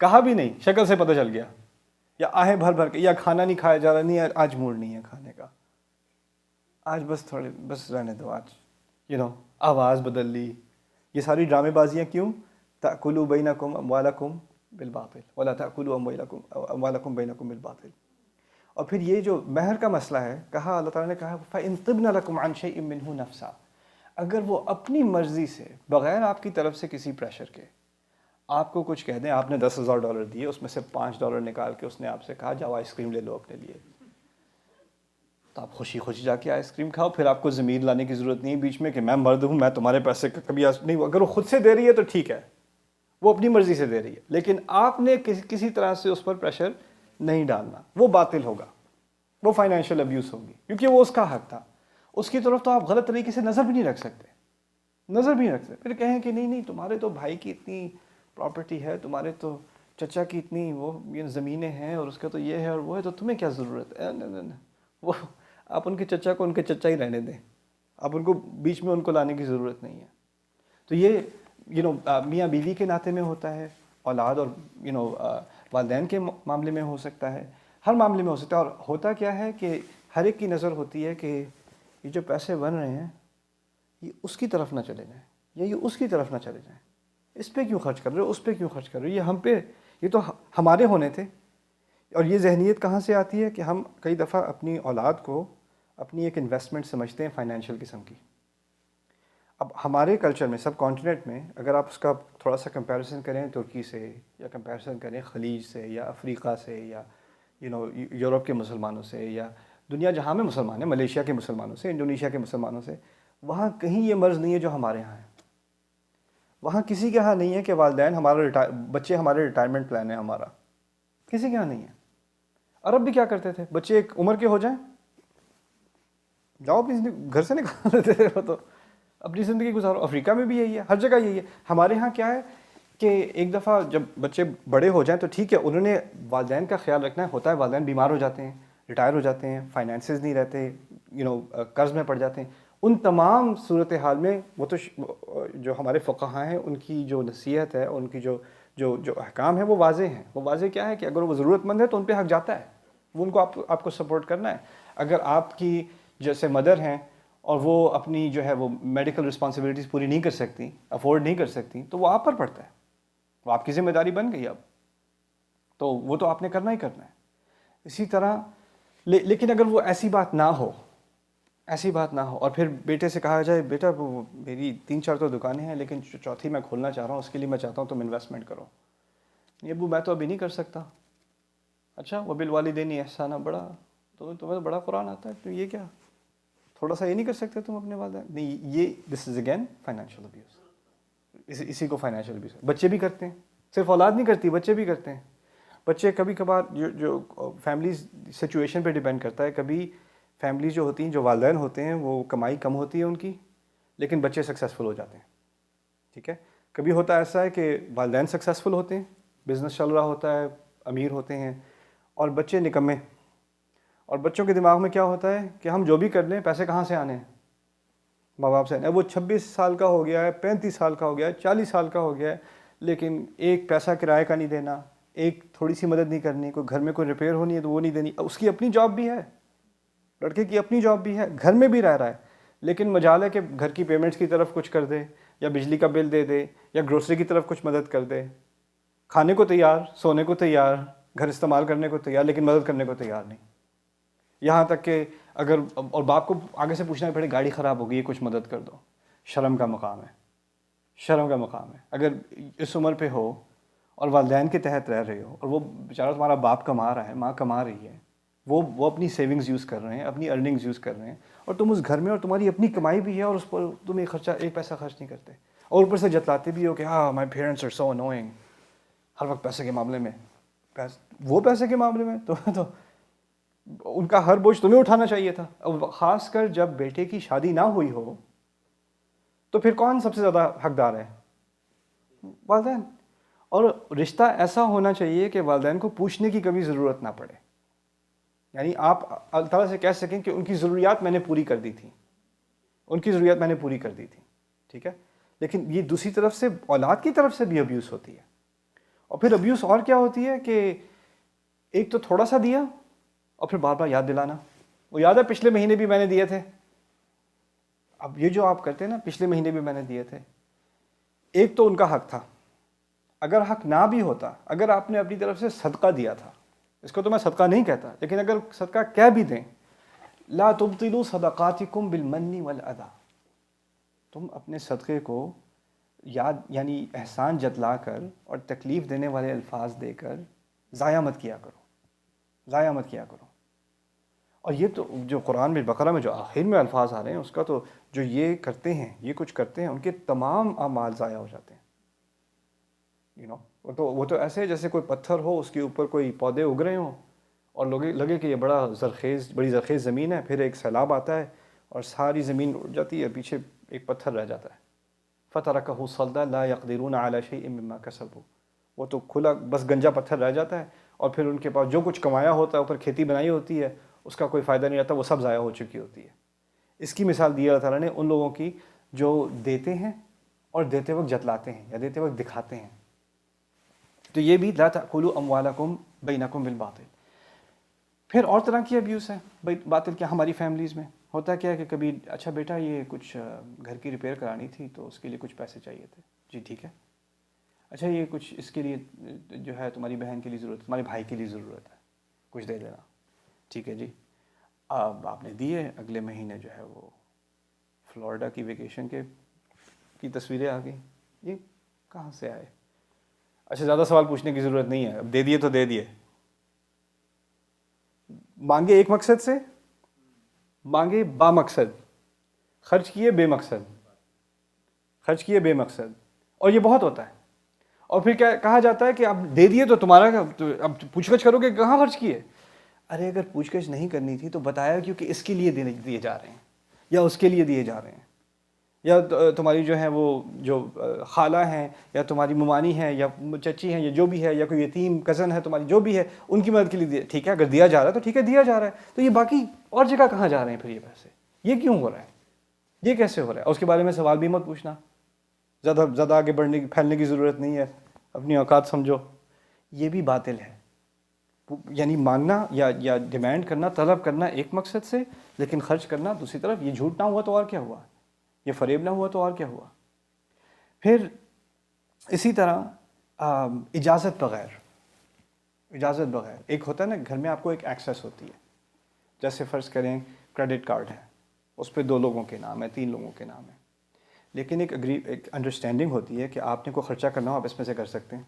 A: کہا بھی نہیں، شکل سے پتہ چل گیا، یا آہیں بھر بھر کے، یا کھانا نہیں کھایا جا رہا، نہیں آج موڈ نہیں ہے کھانے کا، آج بس رہنے دو، آج آواز بدل لی. یہ ساری ڈرامے بازیاں کیوں؟ تأکلوا بینکم اموالکم بالباطل ولا تأکلوا اموالکم بینکم بالباطل. اور پھر یہ جو مہر کا مسئلہ ہے، کہا اللہ تعالیٰ نے کہا فإن طبن لکم عن شیء منہ نفسا، اگر وہ اپنی مرضی سے بغیر آپ کی طرف سے کسی پریشر کے آپ کو کچھ کہہ دیں، آپ نے $10,000 دیے، اس میں سے $5 نکال کے اس نے آپ سے کہا جاؤ آئس کریم لے لو اپنے لیے، تو آپ خوشی خوشی جا کے آئس کریم کھاؤ. پھر آپ کو ضمیر لانے کی ضرورت نہیں بیچ میں کہ میں مرد ہوں، میں تمہارے پیسے کبھی نہیں. اگر وہ خود سے دے رہی ہے تو ٹھیک ہے، وہ اپنی مرضی سے دے رہی ہے، لیکن آپ نے کسی طرح سے اس پر پریشر نہیں ڈالنا، وہ باطل ہوگا، وہ فائنینشیل ابیوز ہوگی، کیونکہ وہ اس کا حق تھا. اس کی طرف تو آپ غلط طریقے سے نظر بھی نہیں رکھ سکتے، نظر بھی نہیں رکھ سکتے. پھر کہیں کہ نہیں تمہارے تو بھائی کی اتنی پراپرٹی ہے، تمہارے تو چچا کی اتنی وہ زمینیں ہیں، اور اس کا تو یہ ہے اور وہ ہے، تو تمہیں کیا ضرورت ہے؟ وہ آپ ان کے چچا کو ان کے چچا ہی رہنے دیں، آپ ان کو بیچ میں ان کو لانے کی ضرورت نہیں ہے. تو یہ میاں بیوی کے ناطے میں ہوتا ہے، اولاد اور والدین کے معاملے میں ہو سکتا ہے، ہر معاملے میں ہو سکتا ہے. اور ہوتا کیا ہے کہ ہر ایک کی نظر ہوتی ہے کہ یہ جو پیسے بن رہے ہیں یہ اس کی طرف نہ چلے جائیں، یا یہ اس کی طرف نہ چلے جائیں، اس پہ کیوں خرچ کر رہے ہو، اس پہ کیوں خرچ کر رہے ہو، یہ ہم پہ، یہ تو ہمارے ہونے تھے. اور یہ ذہنیت کہاں سے آتی ہے کہ ہم کئی دفعہ اپنی اولاد کو اپنی ایک انویسٹمنٹ سمجھتے ہیں فائنینشیل قسم کی. اب ہمارے کلچر میں، سب کانٹیننٹ میں، اگر آپ اس کا تھوڑا سا کمپیریزن کریں ترکی سے، یا کمپیریزن کریں خلیج سے، یا افریقہ سے، یا یورپ کے مسلمانوں سے، یا دنیا جہاں میں مسلمان ہیں، ملیشیا کے مسلمانوں سے، انڈونیشیا کے مسلمانوں سے، وہاں کہیں یہ مرض نہیں ہے جو ہمارے یہاں ہے. وہاں کسی کے یہاں نہیں ہے کہ والدین بچے ہمارے ریٹائرمنٹ پلان ہے ہمارا، کسی کے یہاں نہیں ہے. عرب بھی کیا کرتے تھے، بچے ایک عمر کے ہو جائیں جاؤ اپنی گھر سے نکال دیتے تھے، وہ تو اپنی زندگی گزارو. افریقہ میں بھی یہی ہے، ہر جگہ یہی ہے. ہمارے ہاں کیا ہے کہ ایک دفعہ جب بچے بڑے ہو جائیں تو ٹھیک ہے، انہوں نے والدین کا خیال رکھنا ہے. ہوتا ہے والدین بیمار ہو جاتے ہیں، ریٹائر ہو جاتے ہیں، فائنینسز نہیں رہتے، قرض میں پڑ جاتے ہیں. ان تمام صورتحال میں وہ تو جو ہمارے فقہاء ہیں ان کی جو نصیحت ہے، ان کی جو احکام ہے وہ واضح ہیں. وہ واضح کیا ہے کہ اگر وہ ضرورت مند ہے تو ان پہ حق جاتا ہے، وہ ان کو آپ کو سپورٹ کرنا ہے. اگر آپ کی جیسے مدر ہیں اور وہ اپنی جو ہے وہ میڈیکل رسپانسبلٹیز پوری نہیں کر سکتی، افورڈ نہیں کر سکتی، تو وہ آپ پر پڑتا ہے، وہ آپ کی ذمہ داری بن گئی اب، تو وہ تو آپ نے کرنا ہی کرنا ہے. اسی طرح لیکن اگر وہ ایسی بات نہ ہو، اور پھر بیٹے سے کہا جائے بیٹا وہ میری 3-4 تو دکانیں ہیں لیکن چوتھی میں کھولنا چاہ رہا ہوں، اس کے لیے میں چاہتا ہوں تم انویسٹمنٹ کرو. یہ ابو میں تو ابھی نہیں کر سکتا. اچھا وبالوالدین احسانا، بڑا تمہیں تو بڑا قرآن آتا ہے، تو یہ کیا تھوڑا سا یہ نہیں کر سکتے تم اپنے والدین؟ نہیں، یہ دس از اگین فائنینشیل ابیوز. اسی کو فائنینشیل ابیوز بچے بھی کرتے ہیں، صرف اولاد نہیں کرتی، بچے بھی کرتے ہیں. بچے کبھی کبھار جو فیملی سچویشن پہ ڈیپینڈ کرتا ہے، کبھی فیملی جو ہوتی ہیں, جو والدین ہوتے ہیں, وہ کمائی کم ہوتی ہے ان کی, لیکن بچے سکسیزفل ہو جاتے ہیں. ٹھیک ہے, کبھی ہوتا ایسا ہے کہ والدین سکسیزفل ہوتے ہیں, بزنس چل رہا ہوتا ہے, امیر ہوتے ہیں, اور بچے نکمے. اور بچوں کے دماغ میں کیا ہوتا ہے کہ ہم جو بھی کر لیں پیسے کہاں سے آنے ہیں, ماں باپ سے. وہ 26 سال کا ہو گیا ہے, 35 سال کا ہو گیا ہے, 40 سال کا ہو گیا ہے, لیکن ایک پیسہ کرایہ کا نہیں دینا, ایک تھوڑی سی مدد نہیں کرنی, کوئی گھر میں کوئی ریپیئر ہونی ہے تو وہ نہیں دینی. اس کی اپنی جاب بھی ہے, لڑکے کی اپنی جاب بھی ہے, گھر میں بھی رہ رہا ہے, لیکن مجال ہے کہ گھر کی پیمنٹس کی طرف کچھ کر دے, یا بجلی کا بل دے دے, یا گروسری کی طرف کچھ مدد کر دے. کھانے کو تیار, سونے کو تیار, گھر استعمال کرنے کو تیار, لیکن مدد کرنے کو تیار نہیں. یہاں تک کہ اگر, اور باپ کو آگے سے پوچھنا پڑے گاڑی خراب ہو گئی ہے کچھ مدد کر دو. شرم کا مقام ہے, شرم کا مقام ہے. اگر اس عمر پہ ہو اور والدین کے تحت رہ رہے ہو, اور وہ بیچارہ تمہارا باپ کما رہا ہے, ماں کما رہی ہے, وہ اپنی سیونگز یوز کر رہے ہیں, اپنی ارننگز یوز کر رہے ہیں, اور تم اس گھر میں, اور تمہاری اپنی کمائی بھی ہے, اور اس پر تم ایک پیسہ خرچ نہیں کرتے, اور اوپر سے جتلاتے بھی ہو کہ ہاں my parents are so annoying, ہر وقت پیسے کے معاملے میں, وہ پیسے کے معاملے میں تو ان کا ہر بوجھ تمہیں اٹھانا چاہیے تھا. اور خاص کر جب بیٹے کی شادی نہ ہوئی ہو تو پھر کون سب سے زیادہ حقدار ہے؟ والدین. اور رشتہ ایسا ہونا چاہیے کہ والدین کو پوچھنے کی کبھی ضرورت نہ پڑے. یعنی آپ اللہ تعالیٰ سے کہہ سکیں کہ ان کی ضروریات میں نے پوری کر دی تھی, ان کی ضروریات میں نے پوری کر دی تھی. ٹھیک ہے, لیکن یہ دوسری طرف سے اولاد کی طرف سے بھی ابیوز ہوتی ہے. اور پھر ابیوز اور کیا ہوتی ہے کہ ایک تو تھوڑا سا دیا اور پھر بار بار یاد دلانا, وہ یاد ہے پچھلے مہینے بھی میں نے دیے تھے. اب یہ جو آپ کرتے ہیں نا, پچھلے مہینے بھی میں نے دیے تھے, ایک تو ان کا حق تھا. اگر حق نہ بھی ہوتا, اگر آپ نے اپنی طرف سے صدقہ دیا تھا, اس کو تو میں صدقہ نہیں کہتا, لیکن اگر صدقہ کہہ بھی دیں, لا تبطلوا صدقاتکم بالمن والاذی, تم اپنے صدقے کو یعنی احسان جتلا کر اور تکلیف دینے والے الفاظ دے کر ضائع مت کیا کرو, ضائع مت کیا کرو. اور یہ تو جو قرآن میں بقرہ میں جو آخر میں الفاظ آ رہے ہیں, اس کا تو جو یہ کرتے ہیں, یہ کچھ کرتے ہیں, ان کے تمام اعمال ضائع ہو جاتے ہیں. وہ تو ایسے جیسے کوئی پتھر ہو, اس کے اوپر کوئی پودے اگ رہے ہوں, اور لگے کہ یہ بڑی زرخیز زمین ہے, پھر ایک سیلاب آتا ہے اور ساری زمین اڑ جاتی ہے, پیچھے ایک پتھر رہ جاتا ہے. فَتَرَكَهُ صَلْدًا لَا يَقْدِرُونَ عَلَى شَيْءٍ مِّمَّا كَسَبُوا, وہ تو کھلا بس گنجا پتھر رہ جاتا ہے, اور پھر ان کے پاس جو کچھ کمایا ہوتا ہے, اوپر کھیتی بنائی ہوتی ہے, اس کا کوئی فائدہ نہیں رہتا, وہ سب ضائع ہو چکی ہوتی ہے. اس کی مثال دی اللہ تعالیٰ نے ان لوگوں کی جو دیتے ہیں اور دیتے وقت جتلاتے ہیں یا دیتے وقت دکھاتے ہیں. تو یہ بھی لا تأکلوا اموالکم بینکم بالباطل. پھر اور طرح کی ابیوز ہے باطل. کیا ہماری فیملیز میں ہوتا کیا ہے کہ کبھی, اچھا بیٹا یہ کچھ گھر کی ریپیئر کرانی تھی تو اس کے لیے کچھ پیسے چاہیے تھے, جی ٹھیک ہے. اچھا یہ کچھ اس کے لیے جو ہے تمہاری بہن کے لیے ضرورت ہے, تمہارے بھائی کے لیے ضرورت ہے, کچھ دے دینا, ٹھیک ہے جی. اب آپ نے دیے, اگلے مہینے جو ہے وہ فلوریڈا کی ویکیشن کی تصویریں آ گئیں. یہ کہاں سے آئے؟ اچھا زیادہ سوال پوچھنے کی ضرورت نہیں ہے, اب دے دیے تو دے دیے. مانگے ایک مقصد سے, مانگے با مقصد, خرچ کیے بے مقصد, خرچ کیے بے مقصد. اور یہ بہت ہوتا ہے. اور پھر کیا کہا جاتا ہے کہ اب دے دیے تو تمہارا, اب پوچھ گچھ کرو کہ کہاں خرچ کیے. ارے اگر پوچھ گچھ نہیں کرنی تھی تو بتایا کیونکہ اس کے لیے دیے جا رہے ہیں, یا اس کے لیے دیے جا رہے ہیں, یا تمہاری جو ہے وہ جو خالہ ہیں یا تمہاری ممانی ہیں یا چچی ہیں یا جو بھی ہے, یا کوئی یتیم کزن ہے تمہاری جو بھی ہے, ان کی مدد کے لیے ٹھیک ہے. اگر دیا جا رہا ہے تو ٹھیک ہے, دیا جا رہا ہے. تو یہ باقی اور جگہ کہاں جا رہے ہیں پھر یہ پیسے, یہ کیوں ہو رہا ہے, یہ کیسے ہو رہا ہے؟ اس کے بارے میں سوال بھی مت پوچھنا. زیادہ آگے پھیلنے کی ضرورت نہیں ہے, اپنی اوقات سمجھو. یہ بھی باطل ہے. یعنی مانگنا یا ڈیمانڈ کرنا, طلب کرنا ایک مقصد سے, لیکن خرچ کرنا دوسری طرف. یہ جھوٹ نہ ہوا تو اور کیا ہوا, یہ فریب نہ ہوا تو اور کیا ہوا. پھر اسی طرح اجازت بغیر, ایک ہوتا ہے نا گھر میں آپ کو ایک ایکسیس ہوتی ہے, جیسے فرض کریں کریڈٹ کارڈ ہے, اس پہ 2 لوگوں کے نام ہے, 3 لوگوں کے نام ہے, لیکن ایک انڈرسٹینڈنگ ہوتی ہے کہ آپ نے کوئی خرچہ کرنا ہو آپ اس میں سے کر سکتے ہیں.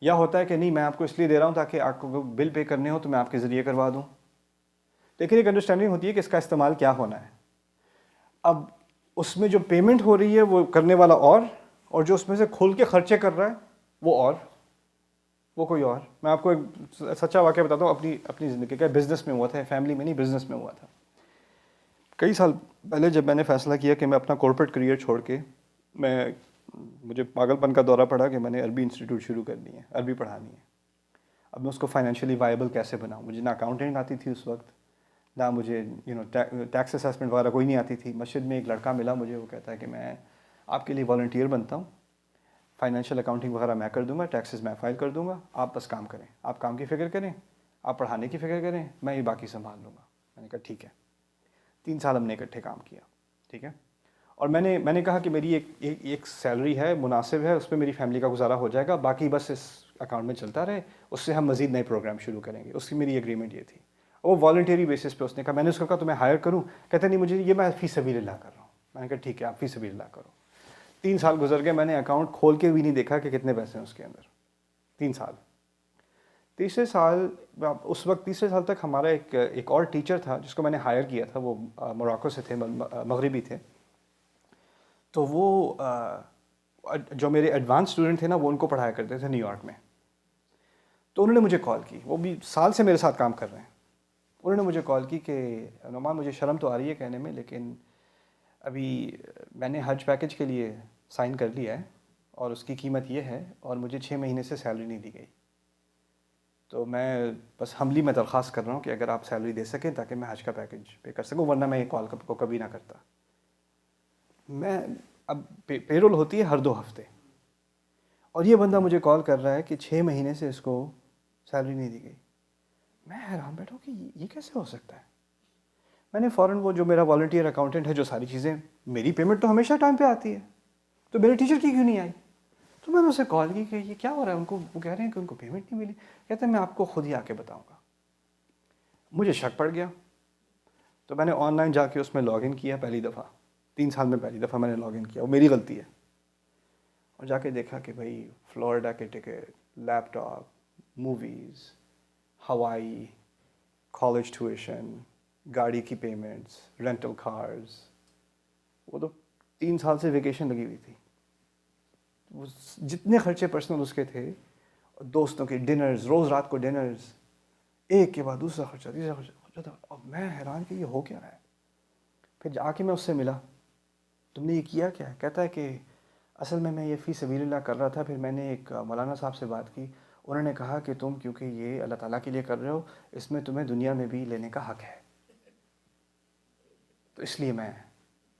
A: یا ہوتا ہے کہ نہیں میں آپ کو اس لیے دے رہا ہوں تاکہ آپ کو بل پے کرنے ہو تو میں آپ کے ذریعے کروا دوں. لیکن ایک انڈرسٹینڈنگ ہوتی ہے کہ اس کا استعمال کیا ہونا ہے. اب اس میں جو پیمنٹ ہو رہی ہے وہ کرنے والا اور جو اس میں سے کھول کے خرچے کر رہا ہے وہ اور. وہ کوئی اور. میں آپ کو ایک سچا واقعہ بتاتا ہوں اپنی زندگی کا. بزنس میں ہوا تھا, فیملی میں نہیں, بزنس میں ہوا تھا. کئی سال پہلے جب میں نے فیصلہ کیا کہ میں اپنا کارپوریٹ کریئر چھوڑ کے مجھے پاگل پن کا دورہ پڑا کہ میں نے عربی انسٹیٹیوٹ شروع کرنی ہے, عربی پڑھانی ہے. اب میں اس کو فائنینشیلی وائبل کیسے بناؤں. مجھے نہ اکاؤنٹنگ آتی تھی اس وقت, نہ مجھے ٹیکس اسیسمنٹ وغیرہ کوئی نہیں آتی تھی. مسجد میں ایک لڑکا ملا مجھے, وہ کہتا ہے کہ میں آپ کے لیے والنٹیئر بنتا ہوں, فائنینشیل اکاؤنٹنگ وغیرہ میں کر دوں گا, ٹیکسز میں فائل کر دوں گا, آپ بس کام کریں, آپ کام کی فکر کریں, آپ پڑھانے کی فکر کریں, میں یہ باقی سنبھال لوں گا. میں نے کہا ٹھیک ہے. 3 سال ہم نے اکٹھے کام کیا, ٹھیک ہے. اور میں نے کہا کہ میری ایک سیلری ہے, مناسب ہے, اس پہ میری فیملی کا گزارا ہو جائے گا, باقی بس اس اکاؤنٹ میں چلتا رہے, اس سے ہم مزید نئے پروگرام شروع کریں گے. اس کی میری ایگریمنٹ یہ تھی. وہ والنٹیری بیسس پہ اس نے کہا. میں نے اس کو کہا تو میں ہائر کروں, کہتے نہیں مجھے یہ میں فی سبیل اللہ کر رہا ہوں. میں نے کہا ٹھیک ہے آپ فی سبیل اللہ کرو. 3 سال گزر گئے, میں نے اکاؤنٹ کھول کے بھی نہیں دیکھا کہ کتنے پیسے ہیں اس کے اندر. 3 سال. تیسرے سال, اس وقت تیسرے سال تک ہمارا ایک اور ٹیچر تھا جس کو میں نے ہائر کیا تھا. وہ موراکو سے تھے, مغربی تھے. تو وہ جو میرے ایڈوانس اسٹوڈنٹ تھے نا, وہ ان کو پڑھایا کرتے تھے نیو یارک میں. تو انہوں نے مجھے کال کی, وہ بھی سال سے میرے ساتھ کام کر رہے ہیں. انہوں نے مجھے کال کی کہ نعمان مجھے شرم تو آ رہی ہے کہنے میں, لیکن ابھی میں نے حج پیکج کے لیے سائن کر لیا ہے اور اس کی قیمت یہ ہے, اور مجھے 6 مہینے سے سیلری نہیں دی گئی. تو میں بس ہمبلی میں درخواست کر رہا ہوں کہ اگر آپ سیلری دے سکیں تاکہ میں حج کا پیکج پے کر سکوں, ورنہ میں یہ کال کو کبھی نہ کرتا. میں اب پے رول ہوتی ہے ہر 2 ہفتے, اور یہ بندہ مجھے کال کر رہا ہے کہ 6 مہینے سے اس کو سیلری نہیں دی گئی. میں حیران بیٹھا ہوں کہ یہ کیسے ہو سکتا ہے. میں نے فوراً وہ جو میرا والنٹیئر اکاؤنٹنٹ ہے, جو ساری چیزیں, میری پیمنٹ تو ہمیشہ ٹائم پہ آتی ہے, تو میرے ٹیچر کی کیوں نہیں آئی. تو میں نے اسے کال کی کہ یہ کیا ہو رہا ہے. ان کو وہ کہہ رہے ہیں کہ ان کو پیمنٹ نہیں ملی. کہتے ہیں میں آپ کو خود ہی آ کے بتاؤں گا. مجھے شک پڑ گیا, تو میں نے آن لائن جا کے اس میں لاگ ان کیا پہلی دفعہ. 3 سال میں پہلی دفعہ میں نے لاگ ان کیا, وہ میری غلطی ہے. اور جا کے دیکھا کہ بھائی فلوریڈا کے ٹکٹ, لیپ ٹاپ, موویز, ہوائی, کالج ٹیوشن, گاڑی کی پیمنٹس, رینٹل کارز. وہ تو 3 سال سے ویکیشن لگی ہوئی تھی. وہ جتنے خرچے پرسنل اس کے تھے, دوستوں کے ڈنرز, روز رات کو ڈنرز, ایک کے بعد دوسرا خرچہ, تیسرا خرچہ. اب میں حیران کہ یہ ہو کیا رہا ہے. پھر جا کے میں اس سے ملا, تم نے یہ کیا کیا ہے. کہتا ہے کہ اصل میں یہ فی سبیل اللہ کر رہا تھا. پھر میں نے ایک مولانا صاحب سے بات کی, انہوں نے کہا کہ تم کیونکہ یہ اللہ تعالیٰ کے لیے کر رہے ہو, اس میں تمہیں دنیا میں بھی لینے کا حق ہے, تو اس لیے میں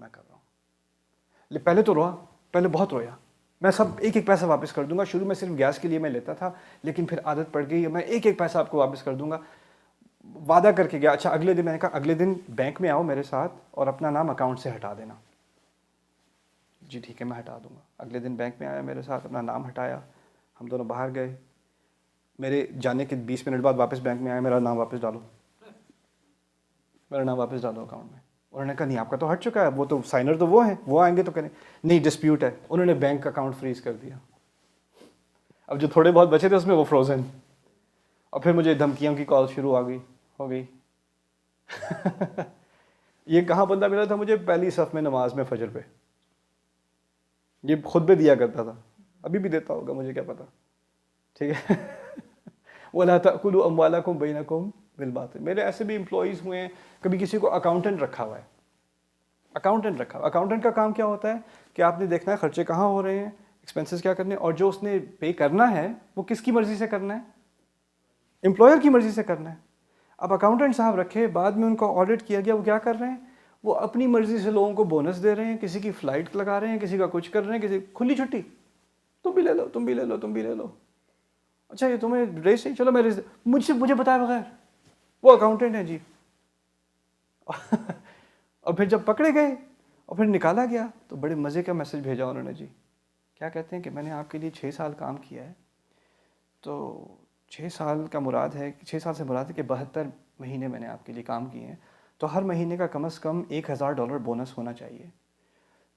A: کر رہا ہوں. پہلے تو رویا, پہلے بہت رویا. میں سب ایک پیسہ واپس کر دوں گا. شروع میں صرف گیس کے لیے میں لیتا تھا, لیکن پھر عادت پڑ گئی, میں ایک پیسہ آپ کو واپس کر دوں گا. وعدہ کر کے گیا. اچھا اگلے دن میں نے کہا اگلے دن بینک میں آؤ میرے ساتھ اور اپنا نام اکاؤنٹ سے ہٹا دینا. جی ٹھیک ہے میں ہٹا دوں گا. اگلے دن بینک میں آیا میرے ساتھ, اپنا نام ہٹایا, ہم دونوں باہر گئے. میرے جانے کے 20 منٹ بعد واپس بینک میں آیا, میرا نام واپس ڈالو, میرا نام واپس ڈالو اکاؤنٹ میں. انہوں نے کہا نہیں آپ کا تو ہٹ چکا ہے, وہ تو سائنر تو وہ ہیں, وہ آئیں گے تو کریں. نہیں ڈسپیوٹ ہے. انہوں نے بینک اکاؤنٹ فریز کر دیا. اب جو تھوڑے بہت بچے تھے اس میں وہ فروزن. اور پھر مجھے دھمکیوں کی کال شروع ہو گئی. یہ کہاں بندہ ملا تھا مجھے, پہلی صف میں نماز میں فجر پہ. یہ خطبے دیا کرتا تھا, ابھی بھی دیتا ہوگا مجھے کیا پتا. ٹھیک ہے. وَلَا تَأْكُلُوا أَمْوَالَكُمْ بَيْنَكُمْ بِالْبَاطِلِ. میرے ایسے بھی امپلائیز ہوئے ہیں, کبھی کسی کو اکاؤنٹنٹ رکھا ہوا ہے. اکاؤنٹنٹ کا کام کیا ہوتا ہے کہ آپ نے دیکھنا ہے خرچے کہاں ہو رہے ہیں, ایکسپینسز کیا کرنے ہیں, اور جو اس نے پے کرنا ہے وہ کس کی مرضی سے کرنا ہے, امپلائر کی مرضی سے کرنا ہے. اب اکاؤنٹنٹ صاحب رکھے, بعد میں ان کو آڈٹ کیا گیا, وہ کیا کر رہے ہیں, وہ اپنی مرضی سے لوگوں کو بونس دے رہے ہیں, کسی کی فلائٹ لگا رہے ہیں, کسی کا کچھ کر رہے ہیں, کسی کھلی چھٹی, تم بھی لے لو, تم بھی لے لو, تم بھی لے لو. اچھا یہ تمہیں ریس نہیں, چلو میں ریس, مجھے بتائے بغیر. وہ اکاؤنٹنٹ ہیں جی. اور پھر جب پکڑے گئے اور پھر نکالا گیا تو بڑے مزے کا میسج بھیجا انہوں نے. جی کیا کہتے ہیں کہ میں نے آپ کے لیے 6 سال کام کیا ہے, تو 6 سال کا مراد ہے, 6 سال سے مراد ہے کہ 72 مہینے میں نے آپ کے لیے کام کیے ہیں, تو ہر مہینے کا کم از کم $1000 بونس ہونا چاہیے.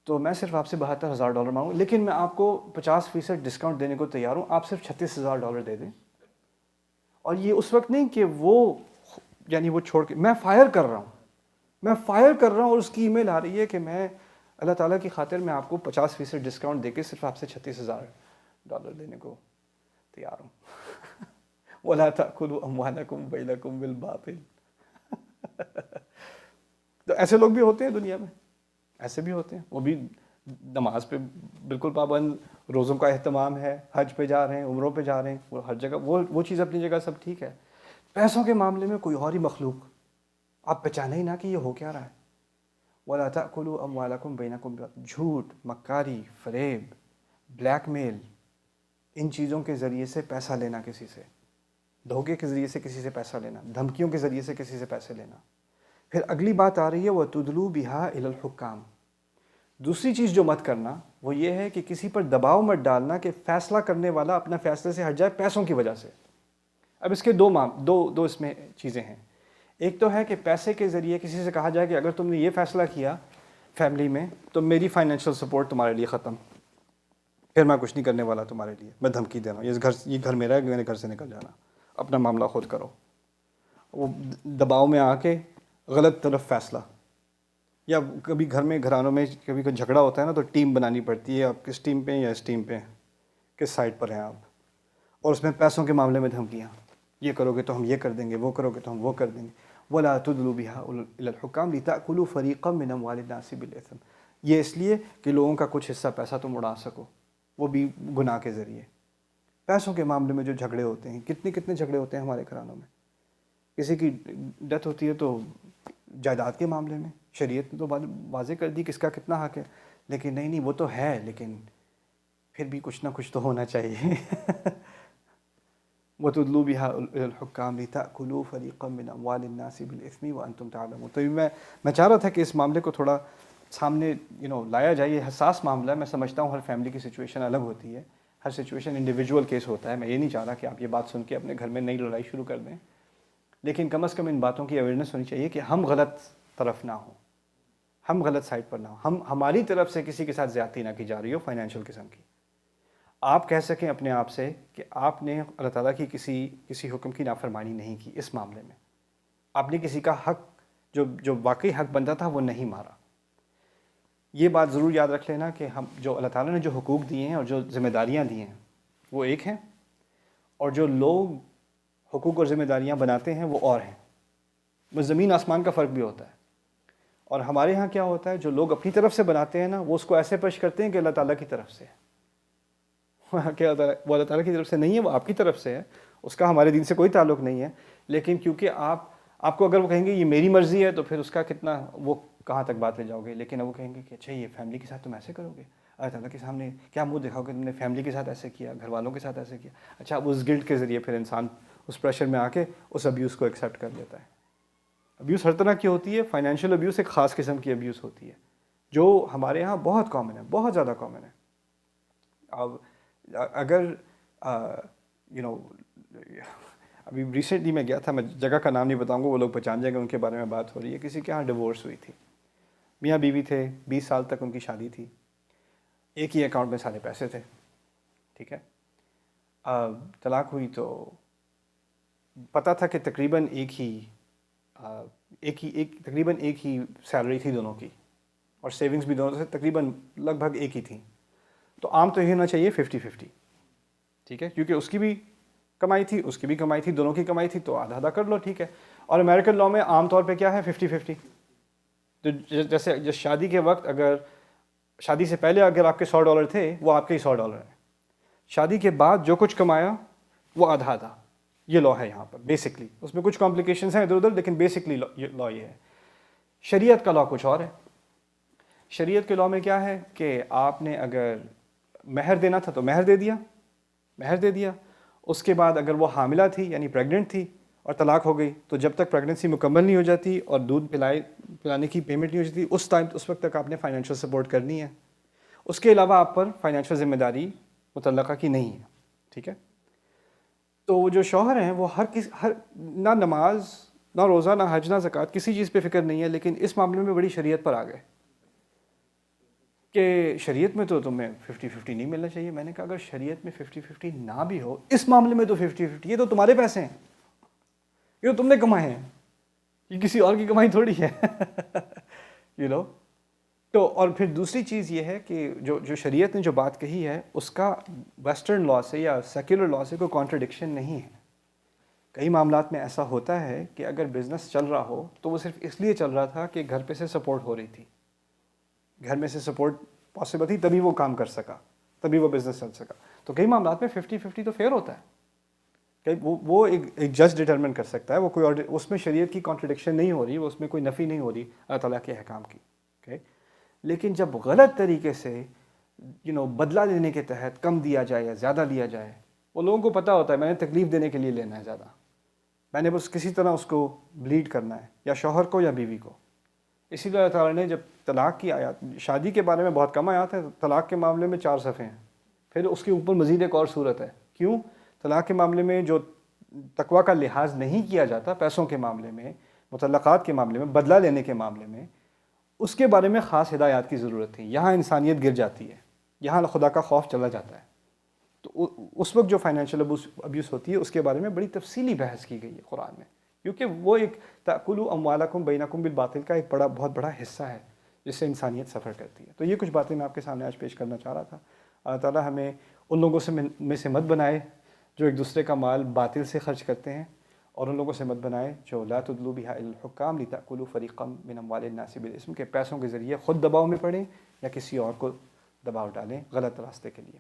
A: تو میں صرف آپ سے $72,000 مانگوں, لیکن میں آپ کو 50% ڈسکاؤنٹ دینے کو تیار ہوں, آپ صرف $36,000 دے دیں. اور یہ اس وقت نہیں کہ وہ یعنی وہ چھوڑ کے, میں فائر کر رہا ہوں, اور اس کی ای میل آ رہی ہے کہ میں اللہ تعالیٰ کی خاطر میں آپ کو 50% ڈسکاؤنٹ دے کے صرف آپ سے $36,000 دینے کو. تیار ہوں. وَلَا تَأْكُلُوا أَمْوَالَكُمْ بَيْنَكُمْ بِالْبَاطِلِ. تو ایسے لوگ بھی ہوتے ہیں دنیا میں, ایسے بھی ہوتے ہیں, وہ بھی نماز پہ بالکل پابند, روزوں کا اہتمام ہے, حج پہ جا رہے ہیں, عمروں پہ جا رہے ہیں, وہ ہر جگہ وہ چیز اپنی جگہ سب ٹھیک ہے. پیسوں کے معاملے میں کوئی اور ہی مخلوق, آپ پہچانے ہی نہ کہ یہ ہو کیا رہا ہے. وَلَا تَأْكُلُوا أَمْوَالَكُمْ بَيْنَكُمْ, جھوٹ, مکاری, فریب, بلیک میل, ان چیزوں کے ذریعے سے پیسہ لینا, کسی سے دھوکے کے ذریعے سے کسی سے پیسہ لینا, دھمکیوں کے ذریعے سے کسی سے پیسے لینا. پھر اگلی بات آ رہی ہے وَتُدْلُوا بِهَا إِلَى الْحُكَّامِ. دوسری چیز جو مت کرنا وہ یہ ہے کہ کسی پر دباؤ مت ڈالنا کہ فیصلہ کرنے والا اپنا فیصلے سے ہٹ جائے پیسوں کی وجہ سے. اب اس کے دو اس میں چیزیں ہیں. ایک تو ہے کہ پیسے کے ذریعے کسی سے کہا جائے کہ اگر تم نے یہ فیصلہ کیا فیملی میں تو میری فائنینشیل سپورٹ تمہارے لیے ختم, پھر میں کچھ نہیں کرنے والا تمہارے لیے, میں دھمکی دے رہا ہوں, یہ گھر میرا ہے, میں نے گھر سے نکل جانا, اپنا معاملہ خود کرو. وہ دباؤ میں آ کے غلط طرف فیصلہ. یا کبھی گھر میں گھرانوں میں کبھی کوئی جھگڑا ہوتا ہے نا, تو ٹیم بنانی پڑتی ہے, آپ کس ٹیم پہ ہیں یا اس ٹیم پہ, کس سائڈ پر ہیں آپ, اور اس میں پیسوں کے معاملے میں دھمکیاں, یہ کرو گے تو ہم یہ کر دیں گے, وہ کرو گے تو ہم وہ کر دیں گے. وَلَا تُدْلُوا بِهَا إِلَى الْحُكَّامِ لِتَأْكُلُوا فَرِيقًا مِّنْ أَمْوَالِ النَّاسِ بِالْإِثْمِ. یہ اس لیے کہ لوگوں کا کچھ حصہ پیسہ تم اڑا سکو, وہ بھی گناہ کے ذریعے. پیسوں کے معاملے میں جو جھگڑے ہوتے ہیں, کتنے جھگڑے ہوتے ہیں ہمارے گھرانوں میں. کسی کی ڈیتھ ہوتی ہے تو جائیداد کے معاملے میں شریعت نے تو واضح کر دی کس کا کتنا حق ہے, لیکن نہیں وہ تو ہے, لیکن پھر بھی کچھ نہ کچھ تو ہونا چاہیے. وَتُدْلُوا بِهَا إِلَى الْحُكَّامِ لِتَأْكُلُوا فَرِيقًا مِّنْ أَمْوَالِ النَّاسِ بِالْإِثْمِ وَأَنْتُمْ تَعْلَمُونَ. تو میں چاہ رہا تھا کہ اس معاملے کو تھوڑا سامنے لایا جائے. یہ حساس معاملہ ہے, میں سمجھتا ہوں ہر فیملی کی سچویشن الگ ہوتی ہے, ہر سچویشن انڈیویجول کیس ہوتا ہے. میں یہ نہیں چاہ رہا کہ آپ یہ بات سن کے اپنے گھر میں نئی لڑائی شروع کر دیں, لیکن کم از کم ان باتوں کی اویئرنیس ہونی چاہیے کہ ہم غلط طرف نہ ہوں, ہم غلط سائڈ پر نہ ہوں, ہماری طرف سے کسی کے ساتھ زیادتی نہ کی جا رہی ہو فائنینشیل قسم کی. آپ کہہ سکیں اپنے آپ سے کہ آپ نے اللہ تعالیٰ کی کسی حکم کی نافرمانی نہیں کی. اس معاملے میں آپ نے کسی کا حق جو واقعی حق بنتا تھا وہ نہیں مارا. یہ بات ضرور یاد رکھ لینا کہ ہم جو اللہ تعالیٰ نے جو حقوق دیے ہیں اور جو ذمہ داریاں دی ہیں وہ ایک ہیں, اور جو لوگ حقوق اور ذمہ داریاں بناتے ہیں وہ اور ہیں. وہ زمین آسمان کا فرق بھی ہوتا ہے. اور ہمارے ہاں کیا ہوتا ہے, جو لوگ اپنی طرف سے بناتے ہیں نا, وہ اس کو ایسے پیش کرتے ہیں کہ اللہ تعالیٰ کی طرف سے ہے. وہ اللہ تعالیٰ کی طرف سے نہیں ہے, وہ آپ کی طرف سے ہے, اس کا ہمارے دین سے کوئی تعلق نہیں ہے. لیکن کیونکہ آپ کو اگر وہ کہیں گے یہ میری مرضی ہے, تو پھر اس کا کتنا وہ کہاں تک بات لے جاؤ گے. لیکن وہ کہیں گے کہ اچھا یہ فیملی کے ساتھ تم ایسے کرو گے, اللہ تعالیٰ کے سامنے کیا منہ دکھاؤ گے, تم نے فیملی کے ساتھ ایسے کیا, گھر والوں کے ساتھ ایسے کیا. اچھا اس گلٹ کے ذریعے پھر انسان اس پریشر میں آ کے اس ابیوز کو ایکسیپٹ کر لیتا ہے. ابیوز ہر طرح کی ہوتی ہے, فائنینشیل ابیوز ایک خاص قسم کی ابیوز ہوتی ہے جو ہمارے ہاں بہت کامن ہے, بہت زیادہ کامن ہے. اب اگر ابھی ریسنٹلی میں گیا تھا, میں جگہ کا نام نہیں بتاؤں گا, وہ لوگ پہچان جائیں گے, ان کے بارے میں بات ہو رہی ہے. کسی کے ہاں ڈیورس ہوئی تھی, میاں بیوی تھے, 20 سال تک ان کی شادی تھی, ایک ہی اکاؤنٹ میں سارے پیسے تھے, ٹھیک ہے. طلاق ہوئی تو پتہ تھا کہ تقریباً ایک ہی سیلری تھی دونوں کی, اور سیونگز بھی دونوں سے تقریباً لگ بھگ ایک ہی تھیں. تو عام تو یہ ہونا چاہیے 50-50, ٹھیک ہے, کیونکہ اس کی بھی کمائی تھی, اس کی بھی کمائی تھی, دونوں کی کمائی تھی, تو آدھا آدھا کر لو, ٹھیک ہے. اور امریکن لاء میں عام طور پہ کیا ہے 50-50. تو جیسے شادی کے وقت, اگر شادی سے پہلے اگر آپ کے $100 تھے, وہ آپ کے ہی $100 ہیں. شادی کے بعد جو کچھ کمایا وہ آدھا آدھا. یہ لاء ہے یہاں پر بیسکلی. اس میں کچھ کمپلیکیشنز ہیں ادھر ادھر, لیکن بیسکلی لاء یہ ہے. شریعت کا لاء کچھ اور ہے. شریعت کے لاء میں کیا ہے کہ آپ نے اگر مہر دینا تھا تو مہر دے دیا. اس کے بعد اگر وہ حاملہ تھی یعنی پریگننٹ تھی اور طلاق ہو گئی, تو جب تک پریگننسی مکمل نہیں ہو جاتی اور دودھ پلانے کی پیمنٹ نہیں ہو جاتی, اس وقت تک آپ نے فائنینشیل سپورٹ کرنی ہے. اس کے علاوہ آپ پر فائنینشیل ذمہ داری متعلقہ کی نہیں ہے, ٹھیک ہے. تو وہ جو شوہر ہیں وہ ہر نہ نماز, نہ روزہ, نہ حج, نہ زکوٰۃ, کسی چیز پہ فکر نہیں ہے, لیکن اس معاملے میں بڑی شریعت پر آ گئے کہ شریعت میں تو تمہیں 50-50 نہیں ملنا چاہیے. میں نے کہا اگر شریعت میں 50-50 نہ بھی ہو, اس معاملے میں تو 50-50. یہ تو تمہارے پیسے ہیں, یہ تو تم نے کمائے ہیں, یہ کسی اور کی کمائی تھوڑی ہے. تو اور پھر دوسری چیز یہ ہے کہ جو شریعت نے جو بات کہی ہے اس کا ویسٹرن لاء سے یا سیکولر لاء سے کوئی کانٹرڈکشن نہیں ہے. کئی معاملات میں ایسا ہوتا ہے کہ اگر بزنس چل رہا ہو تو وہ صرف اس لیے چل رہا تھا کہ گھر پہ سے سپورٹ ہو رہی تھی, گھر میں سے سپورٹ پاسبل تھی, تبھی وہ کام کر سکا, تبھی وہ بزنس چل سکا. تو کئی معاملات میں 50-50 تو فیئر ہوتا ہے کہ وہ ایک جج ڈٹرمن کر سکتا ہے, وہ کوئی اور اس میں شریعت کی کانٹرڈکشن نہیں ہو رہی, وہ اس میں کوئی نفی نہیں ہو رہی اللہ تعالیٰ کے احکام کی. لیکن جب غلط طریقے سے بدلہ لینے کے تحت کم دیا جائے یا زیادہ لیا جائے, وہ لوگوں کو پتہ ہوتا ہے میں نے تکلیف دینے کے لیے لینا ہے زیادہ, میں نے بس کسی طرح اس کو بلیڈ کرنا ہے, یا شوہر کو یا بیوی کو. اسی لیے اللہ تعالیٰ نے جب طلاق کی آیات, شادی کے بارے میں بہت کم آیات ہیں, طلاق کے معاملے میں 4 صفحے ہیں, پھر اس کے اوپر مزید ایک اور صورت ہے. کیوں؟ طلاق کے معاملے میں جو تقویٰ کا لحاظ نہیں کیا جاتا, پیسوں کے معاملے میں, مطلقات کے معاملے میں, بدلہ لینے کے معاملے میں, اس کے بارے میں خاص ہدایات کی ضرورت تھی. یہاں انسانیت گر جاتی ہے, یہاں خدا کا خوف چلا جاتا ہے. تو اس وقت جو فائنینشیل ابیوز ہوتی ہے اس کے بارے میں بڑی تفصیلی بحث کی گئی ہے قرآن میں, کیونکہ وہ ایک تأکلوا اموالکم بینکم بالباطل کا ایک بہت بڑا حصہ ہے جس سے انسانیت سفر کرتی ہے. تو یہ کچھ باتیں میں آپ کے سامنے آج پیش کرنا چاہ رہا تھا. اللہ تعالیٰ ہمیں ان لوگوں میں سے مت بنائے جو ایک دوسرے کا مال باطل سے خرچ کرتے ہیں, اور ان لوگوں سے مت بنائے جو لا تدلوا بها الی الحکام لتأکلوا فریقا من اموال الناس بالاسم, کے پیسوں کے ذریعے خود دباؤ میں پڑیں یا کسی اور کو دباؤ ڈالیں غلط راستے کے لیے.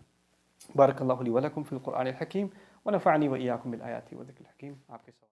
A: بارک اللہ لی ولکم فی القرآن الحکیم ونفعنی وإیاکم بالآیات والذکر الحکیم. آپ کے ساتھ